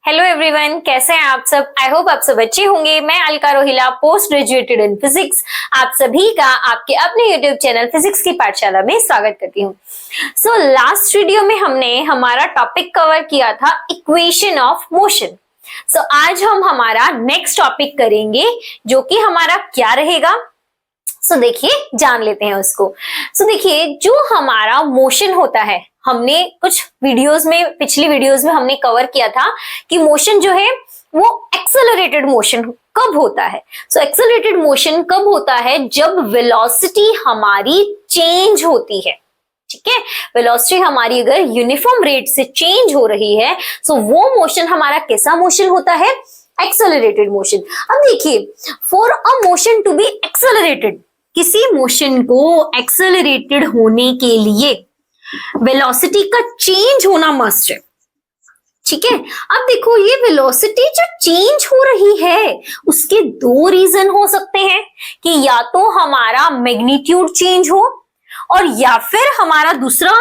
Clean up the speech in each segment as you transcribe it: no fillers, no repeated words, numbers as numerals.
Hello everyone, कैसे हैं आप सब। आई होप आप सब अच्छे होंगे। मैं Alka Rohila, post graduated in physics, आप सभी का आपके अपने यूट्यूब चैनल फिजिक्स की पाठशाला में स्वागत करती हूँ। सो लास्ट वीडियो में हमने हमारा टॉपिक कवर किया था इक्वेशन ऑफ मोशन। सो आज हम हमारा नेक्स्ट टॉपिक करेंगे जो कि हमारा क्या रहेगा। सो देखिए, जान लेते हैं उसको। सो देखिए, जो हमारा मोशन होता है, हमने कुछ वीडियोस में, पिछली वीडियोस में हमने कवर किया था कि मोशन जो है वो एक्सेलरेटेड मोशन कब होता है। सो एक्सेलरेटेड मोशन कब होता है? जब वेलोसिटी हमारी चेंज होती है। ठीक है, वेलोसिटी हमारी अगर यूनिफॉर्म रेट से चेंज हो रही है, सो वो मोशन हमारा कैसा मोशन होता है? Accelerated motion. अब देखिए, for a motion to be accelerated, किसी मोशन को एक्सेलरेटेड होने के लिए वेलोसिटी का चेंज होना मस्ट है। ठीक है, अब देखो, ये वेलोसिटी जो चेंज हो रही है उसके दो रीजन हो सकते हैं कि या तो हमारा मैग्नीट्यूड चेंज हो, और या फिर हमारा दूसरा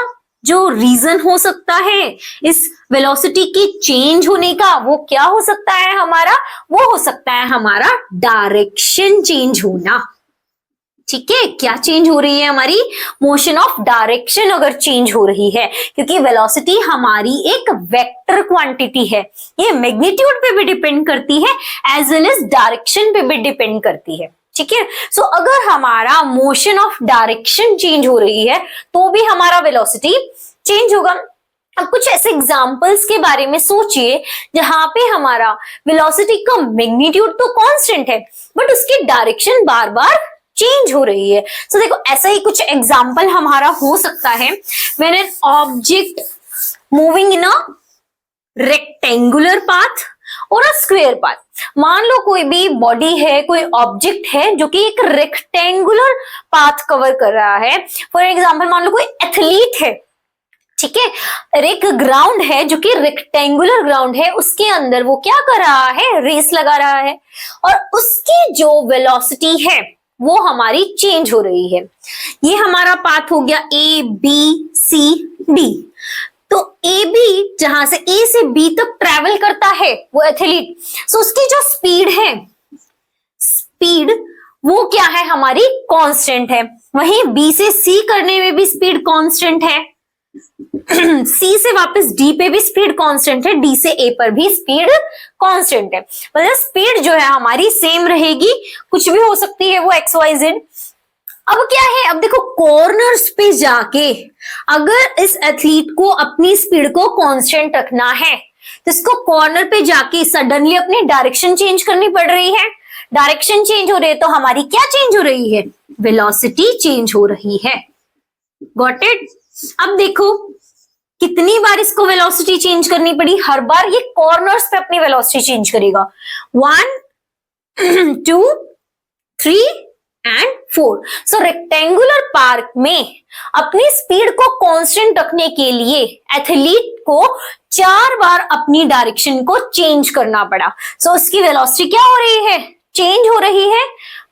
जो रीजन हो सकता है इस वेलोसिटी के चेंज होने का, वो क्या हो सकता है हमारा? वो हो सकता है हमारा डायरेक्शन चेंज होना। ठीक है, क्या चेंज हो रही है? हमारी मोशन ऑफ डायरेक्शन अगर चेंज हो रही है, क्योंकि वेलोसिटी हमारी एक वेक्टर क्वांटिटी है, ये मैग्नीट्यूड पे भी डिपेंड करती है एज वेल एज डायरेक्शन पे भी डिपेंड करती है। ठीक है, सो अगर हमारा मोशन ऑफ डायरेक्शन चेंज हो रही है तो भी हमारा वेलोसिटी चेंज होगा। अब कुछ ऐसे एग्जांपल्स के बारे में सोचिए जहां पे हमारा वेलोसिटी का मैग्नीट्यूड तो कांस्टेंट है बट उसकी डायरेक्शन बार बार चेंज हो रही है। सो देखो, ऐसा ही कुछ एग्जाम्पल हमारा हो सकता है when an object moving in a rectangular path और अ स्क्वायर पाथ। मान लो कोई भी बॉडी है, कोई ऑब्जेक्ट है जो कि एक रेक्टेंगुलर पाथ कवर कर रहा है। फॉर एग्जाम्पल, मान लो कोई एथलीट है, ठीक है, एक ग्राउंड है जो कि रेक्टेंगुलर ग्राउंड है, उसके अंदर वो क्या कर रहा है? रेस लगा रहा है, और उसकी जो वेलोसिटी है वो हमारी चेंज हो रही है। ये हमारा पाथ हो गया ए बी सी डी। तो ए बी, जहां से ए से बी तक ट्रेवल करता है वो एथलीट, सो उसकी जो स्पीड है, स्पीड वो क्या है? हमारी कांस्टेंट है। वहीं बी से सी करने में भी स्पीड कांस्टेंट है, सी से वापस डी पे भी स्पीड कांस्टेंट है, डी से ए पर भी स्पीड कांस्टेंट है। मतलब स्पीड जो है हमारी सेम रहेगी, कुछ भी हो सकती है वो एक्स वाई जेड। अब क्या है? अब देखो, कॉर्नर्स पे जाके अगर इस एथलीट को अपनी स्पीड को कांस्टेंट रखना है तो इसको कॉर्नर पे जाके सडनली अपनी डायरेक्शन चेंज करनी पड़ रही है। डायरेक्शन चेंज हो रही है तो हमारी क्या चेंज हो रही है? वेलोसिटी चेंज हो रही है। Got it? अब देखो, कितनी बार इसको वेलोसिटी चेंज करनी पड़ी? हर बार ये कॉर्नर्स पे अपनी वेलोसिटी चेंज करेगा। 1 2 3 एंड 4। सो रेक्टेंगुलर पार्क में अपनी स्पीड को कांस्टेंट रखने के लिए एथलीट को 4 बार अपनी डायरेक्शन को चेंज करना पड़ा। सो उसकी वेलोसिटी क्या हो रही है? चेंज हो रही है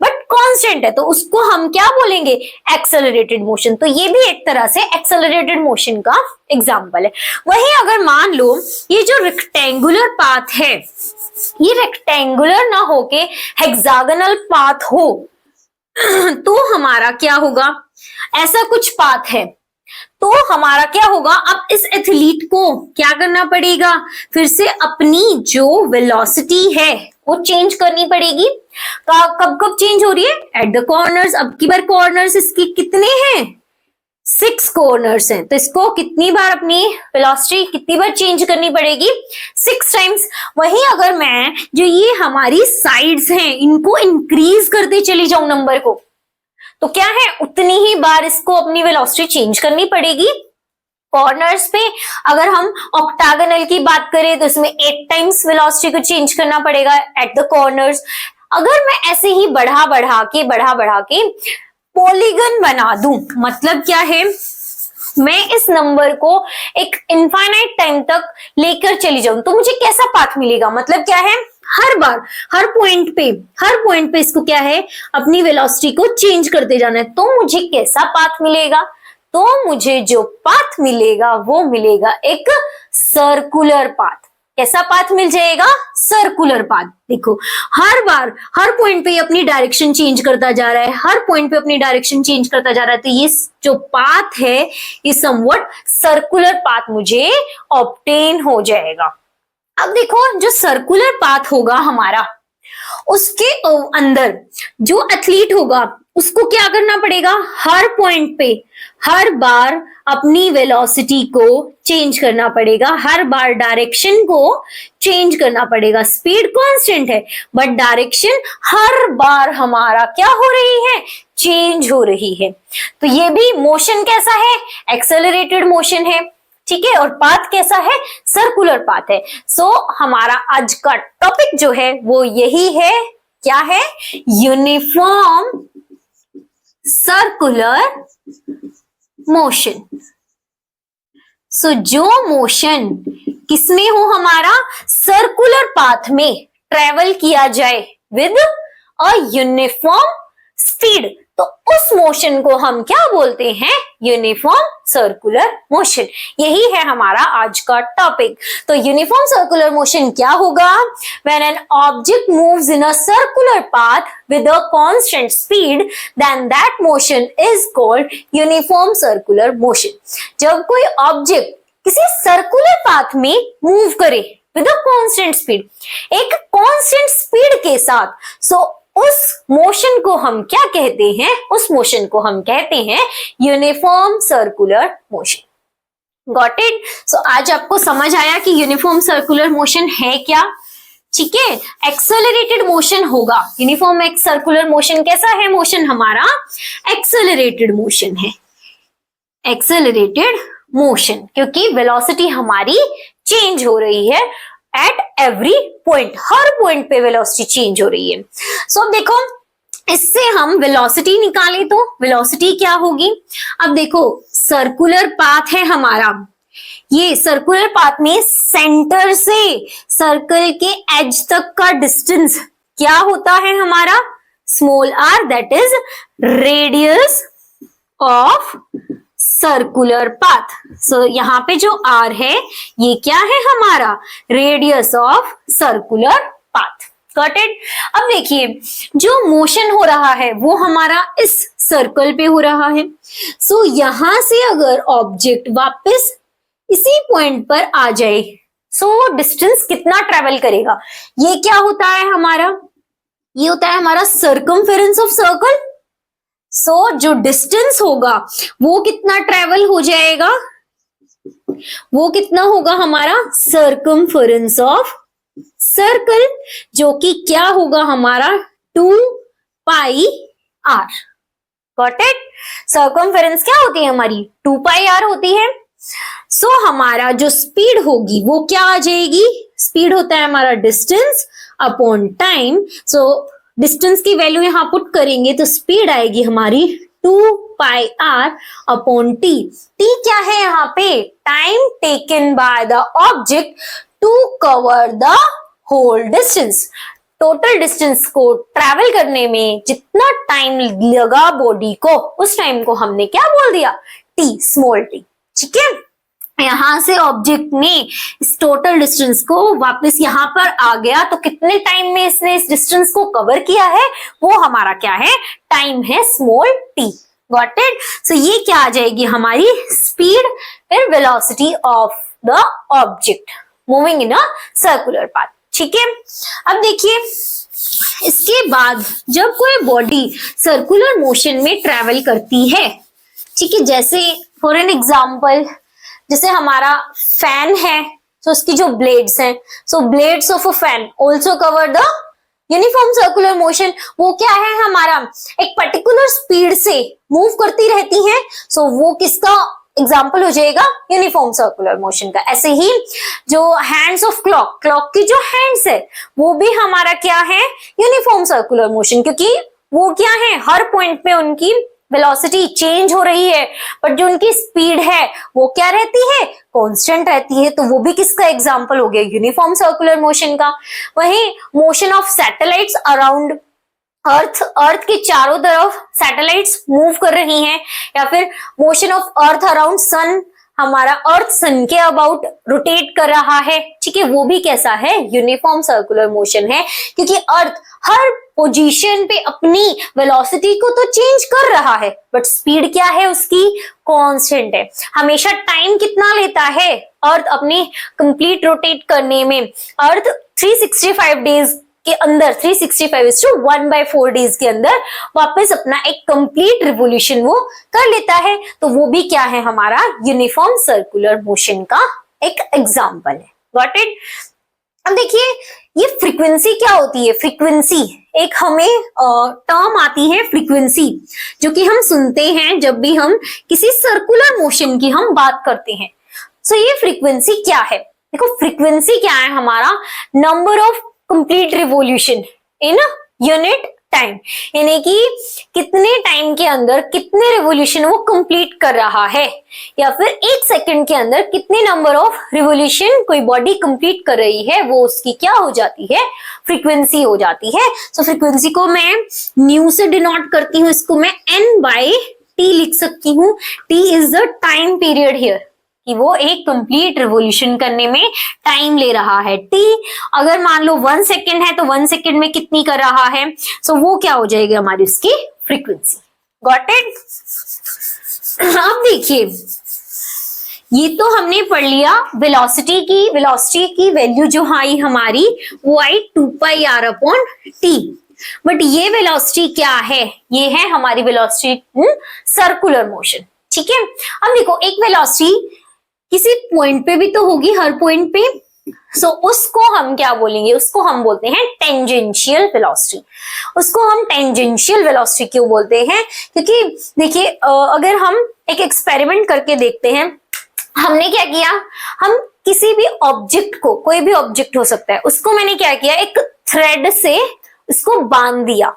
बट कांस्टेंट है, तो उसको हम क्या बोलेंगे? Accelerated motion. तो ये भी एक तरह से एक्सेलरेटेड मोशन का एग्जांपल है। वहीं अगर मान लो ये जो रेक्टेंगुलर पाथ है, ये रेक्टेंगुलर ना होके हेक्सागोनल पाथ हो तो हमारा क्या होगा? ऐसा कुछ पाथ है तो हमारा क्या होगा? अब इस एथलीट को क्या करना पड़ेगा? फिर से अपनी जो वेलोसिटी है वो चेंज करनी पड़ेगी। कब कब चेंज हो रही है? At the corners. अब की बार कॉर्नर्स इसके कितने हैं? 6 कॉर्नर्स हैं, तो इसको कितनी बार अपनी वेलोसिटी कितनी बार चेंज करनी पड़ेगी? 6 टाइम्स। वहीं अगर मैं जो ये हमारी साइड्स हैं इनको इंक्रीज करते चली जाऊं नंबर को, तो क्या है? उतनी ही बार इसको अपनी वेलोसिटी चेंज करनी पड़ेगी। कॉर्नर्स पे अगर हम ऑक्टागोनल की बात करें तो इसमें 8 टाइम्स वेलोसिटी को चेंज करना पड़ेगा एट द कॉर्नर्स। अगर मैं ऐसे ही बढ़ा बढ़ा के पॉलीगन बना दूं, मतलब क्या है? मैं इस नंबर को एक इनफाइनाइट टाइम तक लेकर चली जाऊं तो मुझे कैसा पाथ मिलेगा? मतलब क्या है? हर बार हर पॉइंट पे इसको क्या है? अपनी वेलोसिटी को चेंज करते जाना है। तो मुझे कैसा पाथ मिलेगा? तो मुझे जो पाथ मिलेगा वो मिलेगा एक सर्कुलर पाथ। कैसा पाथ मिल जाएगा? Circular path. देखो हर बार हर पॉइंट पे अपनी डायरेक्शन चेंज करता जा रहा है, हर पॉइंट पे अपनी डायरेक्शन चेंज करता जा रहा है, तो ये जो पाथ है ये समवट सर्कुलर पाथ मुझे ऑब्टेन हो जाएगा। अब देखो जो सर्कुलर पाथ होगा हमारा, उसके अंदर जो एथलीट होगा उसको क्या करना पड़ेगा? हर पॉइंट पे हर बार अपनी वेलोसिटी को चेंज करना पड़ेगा, हर बार डायरेक्शन को चेंज करना पड़ेगा। स्पीड कांस्टेंट है बट डायरेक्शन हर बार हमारा क्या हो रही है? चेंज हो रही है। तो ये भी मोशन कैसा है? एक्सेलरेटेड मोशन है, ठीक है। और पाथ कैसा है? सर्कुलर पाथ है। सो हमारा आज का टॉपिक जो है वो यही है, क्या है? Uniform circular motion. सो जो मोशन किसमें हो? हमारा सर्कुलर पाथ में ट्रेवल किया जाए विद अ यूनिफॉर्म स्पीड, तो उस मोशन को हम क्या बोलते हैं? Uniform circular motion. यही है हमारा आज का टॉपिक। तो यूनिफॉर्म सर्कुलर मोशन क्या होगा? When an object moves in a circular path with a constant speed, then that motion is called uniform circular motion. जब कोई ऑब्जेक्ट किसी सर्कुलर पाथ में मूव करे विद अ कांस्टेंट स्पीड, एक constant speed के साथ, सो उस मोशन को हम क्या कहते हैं? उस मोशन को हम कहते हैं uniform circular motion. Got it? So आज आपको समझ आया कि यूनिफॉर्म सर्कुलर मोशन है क्या, ठीक है। एक्सेलरेटेड मोशन होगा। यूनिफॉर्म एक सर्कुलर मोशन कैसा है? मोशन हमारा एक्सेलरेटेड मोशन है, एक्सेलरेटेड मोशन, क्योंकि वेलोसिटी हमारी चेंज हो रही है at every point, her point पे वेलोसिटी चेंज हो रही है। सो अब देखो इससे हम वेलोसिटी निकालें तो वेलोसिटी क्या होगी? अब देखो सर्कुलर पाथ है हमारा, ये सर्कुलर पाथ में सेंटर से सर्कल के एज तक का डिस्टेंस क्या होता है हमारा? Small R, that is radius of circular path. So यहाँ पे जो आर है ये क्या है हमारा? Radius of circular path. Got it? अब देखिए जो मोशन हो रहा है वो हमारा इस सर्कल पे हो रहा है। सो यहां से अगर ऑब्जेक्ट वापस इसी पॉइंट पर आ जाए, सो डिस्टेंस कितना ट्रेवल करेगा? ये क्या होता है हमारा? ये होता है हमारा सर्कमफेरेंस ऑफ सर्कल। सो जो डिस्टेंस होगा वो कितना ट्रेवल हो जाएगा? वो कितना होगा हमारा? सर्कमफेरेंस ऑफ सर्कल, जो कि क्या होगा हमारा? 2 pi are. Got it? Circumference क्या होती है हमारी? 2 पाई आर होती है। सो हमारा जो स्पीड होगी वो क्या आ जाएगी? स्पीड होता है हमारा distance upon time. So distance की वैल्यू यहां पुट करेंगे तो स्पीड आएगी हमारी 2 pi R upon T. T क्या है यहाँ पे? Time taken by the object to cover the whole distance. Total distance को ट्रैवल करने में जितना टाइम लगा बॉडी को, उस टाइम को हमने क्या बोल दिया? टी, स्मॉल टी, ठीक है। यहां से ऑब्जेक्ट ने इस टोटल डिस्टेंस को वापस यहां पर आ गया तो कितने टाइम में इसने इस डिस्टेंस को कवर किया है? वो हमारा क्या है? टाइम है, small T. Got it? So ये क्या आ जाएगी हमारी? स्पीड फिर velocity of the object moving in a circular path, ठीक है। अब देखिए इसके बाद जब कोई बॉडी सर्कुलर मोशन में ट्रेवल करती है, ठीक है, जैसे फॉर एन एग्जाम्पल जैसे हमारा फैन है, तो उसकी जो ब्लेड्स हैं, so blades of a fan also cover the uniform circular motion. वो क्या है हमारा? एक पर्टिकुलर स्पीड से मूव करती रहती हैं, सो वो किसका एग्जाम्पल हो जाएगा? यूनिफॉर्म सर्कुलर मोशन का। ऐसे ही जो हैंड्स ऑफ क्लॉक, क्लॉक की जो हैंड्स है वो भी हमारा क्या है? यूनिफॉर्म सर्कुलर मोशन, क्योंकि वो क्या है? हर पॉइंट पे उनकी वेलोसिटी चेंज हो रही है बट जो उनकी स्पीड है वो क्या रहती है? कांस्टेंट रहती है। तो वो भी किसका एग्जांपल हो गया? यूनिफॉर्म सर्कुलर मोशन का। वहीं मोशन ऑफ सैटेलाइट्स अराउंड अर्थ, अर्थ के चारों तरफ सैटेलाइट्स मूव कर रही हैं, या फिर motion of earth around sun, हमारा अर्थ सन के अबाउट रोटेट कर रहा है, ठीक है, वो भी कैसा है, यूनिफॉर्म सर्कुलर मोशन है, क्योंकि अर्थ हर पोजीशन पे अपनी वेलोसिटी को तो चेंज कर रहा है, बट स्पीड क्या है उसकी, कांस्टेंट है। हमेशा टाइम कितना लेता है अर्थ अपनी कंप्लीट रोटेट करने में, अर्थ 365 डेज के अंदर, 365/1/4 डेज के अंदर वापस अपना एक कंप्लीट रिवोल्यूशन वो कर लेता है। तो वो भी क्या है, हमारा यूनिफॉर्म सर्कुलर मोशन का एक एग्जांपल है। Got it. अब देखिए ये फ्रीक्वेंसी क्या होती है, फ्रीक्वेंसी एक हमें टर्म आती है फ्रीक्वेंसी, जो कि हम सुनते हैं जब भी हम किसी सर्कुलर मोशन की हम बात करते हैं। सो ये फ्रीक्वेंसी क्या है, देखो फ्रीक्वेंसी क्या है, हमारा number of complete revolution in unit time, यानी कि कितने टाइम के अंदर कितने रिवोल्यूशन वो कंप्लीट कर रहा है, या फिर एक सेकंड के अंदर कितने नंबर ऑफ रिवोल्यूशन कोई बॉडी कंप्लीट कर रही है, वो उसकी क्या हो जाती है, फ्रीक्वेंसी हो जाती है। सो फ्रीक्वेंसी को मैं न्यू से डिनोट करती हूँ, इसको मैं n/t लिख सकती हूँ। t is the time period here, कि वो एक कंप्लीट रिवोल्यूशन करने में टाइम ले रहा है। t अगर मान लो 1 सेकेंड है तो 1 सेकेंड में कितनी कर रहा है, सो वो क्या हो जाएगी हमारी उसकी फ्रीक्वेंसी। Got it. अब देखिए ये तो हमने पढ़ लिया वेलोसिटी की वैल्यू जो आई हमारी वो आई 2πr/t, बट ये वेलोसिटी क्या है, ये है हमारी वेलोसिटी सर्कुलर मोशन, ठीक है। अब देखो एक वेलोसिटी किसी पॉइंट पे भी तो होगी, हर पॉइंट पे, सो उसको हम क्या बोलेंगे, उसको हम बोलते हैं टेंजेंशियल वेलोसिटी। उसको हम टेंजेंशियल वेलोसिटी क्यों बोलते हैं, क्योंकि देखिए अगर हम एक एक्सपेरिमेंट करके देखते हैं, हमने क्या किया, हम किसी भी ऑब्जेक्ट को, कोई भी ऑब्जेक्ट हो सकता है, उसको मैंने क्या किया, एक थ्रेड से उसको बांध दिया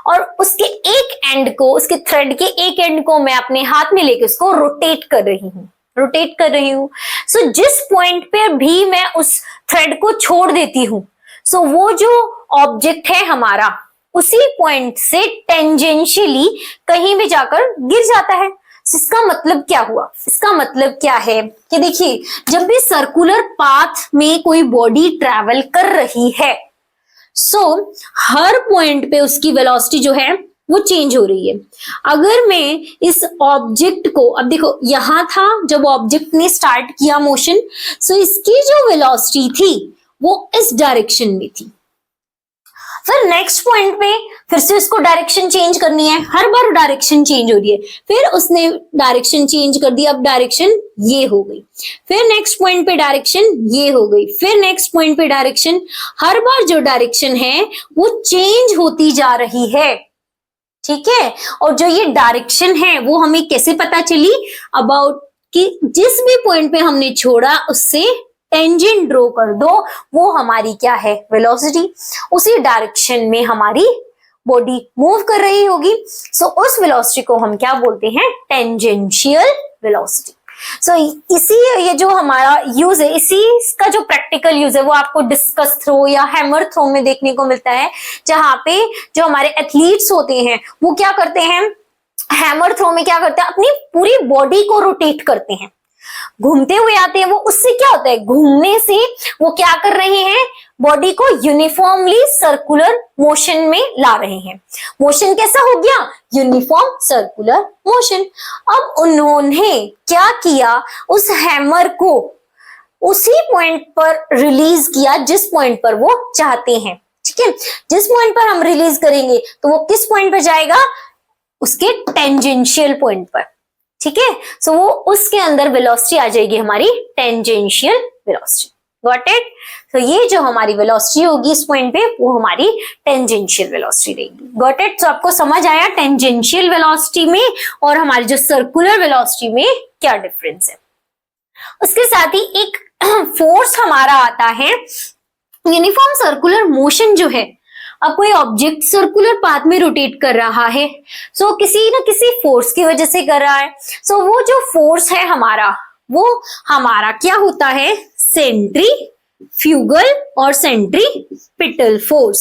और उसके एक एंड को, उसके थ्रेड के एक एंड को मैं अपने हाथ में लेके उसको रोटेट कर रही हूँ। सो जिस पॉइंट पे भी मैं उस थ्रेड को छोड़ देती हूँ, सो वो जो ऑब्जेक्ट है हमारा उसी पॉइंट से टेंजेंशियली कहीं भी जाकर गिर जाता है। इसका मतलब क्या हुआ, इसका मतलब क्या है कि देखिए जब भी सर्कुलर पाथ में कोई बॉडी ट्रैवल कर रही है, सो हर पॉइंट पे उसकी वेलोसिटी जो है वो चेंज हो रही है। अगर मैं इस ऑब्जेक्ट को, अब देखो यहां था जब ऑब्जेक्ट ने स्टार्ट किया मोशन, सो इसकी जो वेलोसिटी थी वो इस डायरेक्शन में थी। फिर नेक्स्ट पॉइंट पे फिर से उसको डायरेक्शन चेंज करनी है, हर बार डायरेक्शन चेंज हो रही है, फिर उसने डायरेक्शन चेंज कर दी, अब डायरेक्शन ये हो गई, फिर नेक्स्ट पॉइंट पे डायरेक्शन ये हो गई, फिर नेक्स्ट पॉइंट पे डायरेक्शन, हर बार जो डायरेक्शन है वो चेंज होती जा रही है, ठीक है। और जो ये डायरेक्शन है वो हमें कैसे पता चली, अबाउट कि जिस भी पॉइंट पे हमने छोड़ा उससे टेंजेंट ड्रॉ कर दो, वो हमारी क्या है, वेलोसिटी, उसी डायरेक्शन में हमारी बॉडी मूव कर रही होगी। सो उस वेलोसिटी को हम क्या बोलते हैं, टेंजेंशियल वेलोसिटी। सो इसी ये जो हमारा यूज है, इसी इसका जो प्रैक्टिकल यूज है वो आपको डिस्कस थ्रो या हैमर थ्रो में देखने को मिलता है, जहां पे जो हमारे एथलीट्स होते हैं वो क्या करते हैं, हैमर थ्रो में क्या करते हैं, अपनी पूरी बॉडी को रोटेट करते हैं, घूमते हुए आते हैं। वो उससे क्या होता है, घूमने से वो क्या कर रहे हैं, बॉडी को यूनिफॉर्मली सर्कुलर मोशन में ला रहे हैं। मोशन कैसा हो गया, यूनिफॉर्म सर्कुलर मोशन। अब उन्होंने क्या किया, उस हैमर को उसी पॉइंट पर रिलीज किया जिस पॉइंट पर वो चाहते हैं, ठीक है। जिस पॉइंट पर हम रिलीज करेंगे तो वो किस पॉइंट पर जाएगा, उसके टेंजेंशियल पॉइंट पर, ठीक है। सो वो उसके अंदर वेलोसिटी आ जाएगी हमारी टेंजेंशियल वेलोसिटी। Got it. तो ये जो हमारी वेलोसिटी होगी इस पॉइंट पे वो हमारी टेंजेंशियल वेलोसिटी रहेगी। Got it. तो आपको समझ आया टेंजेंशियल वेलोसिटी में और हमारी जो सर्कुलर वेलोसिटी में क्या डिफरेंस है। उसके साथ ही एक फोर्स हमारा आता है, यूनिफॉर्म सर्कुलर मोशन जो है, अब कोई ऑब्जेक्ट सर्कुलर पाथ में रोटेट कर रहा है, सो किसी ना किसी फोर्स की वजह से कर रहा है। सो वो जो फोर्स है हमारा, वो हमारा क्या होता है, सेंट्रीफ्यूगल और centripetal force,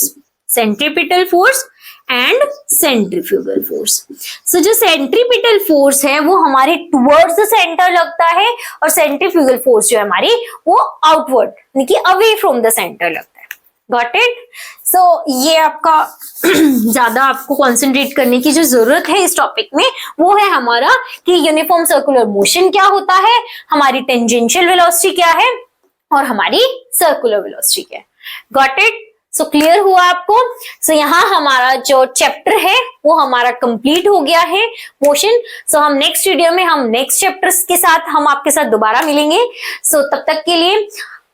centripetal force and centrifugal force. So जो सेंट्रीपिटल फोर्स है वो हमारे टुवर्ड्स द सेंटर लगता है और सेंट्रीफ्यूगल फोर्स जो है हमारी वो आउटवर्ड यानी कि अवे फ्रॉम द सेंटर लगता है। Got it? सो ये आपका ज्यादा आपको कंसंट्रेट करने की जो जरूरत है इस टॉपिक में वो है हमारा कि यूनिफॉर्म सर्कुलर मोशन क्या होता है, हमारी टेंजेंशियल वेलोसिटी क्या है और हमारी सर्कुलर वेलोसिटी क्या है। Got it? सो क्लियर हुआ आपको? सो यहाँ हमारा जो चैप्टर है वो हमारा कंप्लीट हो गया है मोशन। सो हम नेक्स्ट वीडियो में हम नेक्स्ट चैप्टर्स के साथ हम आपके साथ दोबारा मिलेंगे। सो तब तक के लिए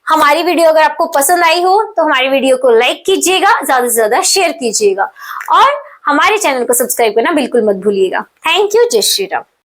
हमारी वीडियो अगर आपको पसंद आई हो तो हमारी वीडियो को लाइक कीजिएगा, ज्यादा से ज्यादा शेयर कीजिएगा और हमारे चैनल को सब्सक्राइब करना बिल्कुल मत भूलिएगा। Thank you. जय श्री राम।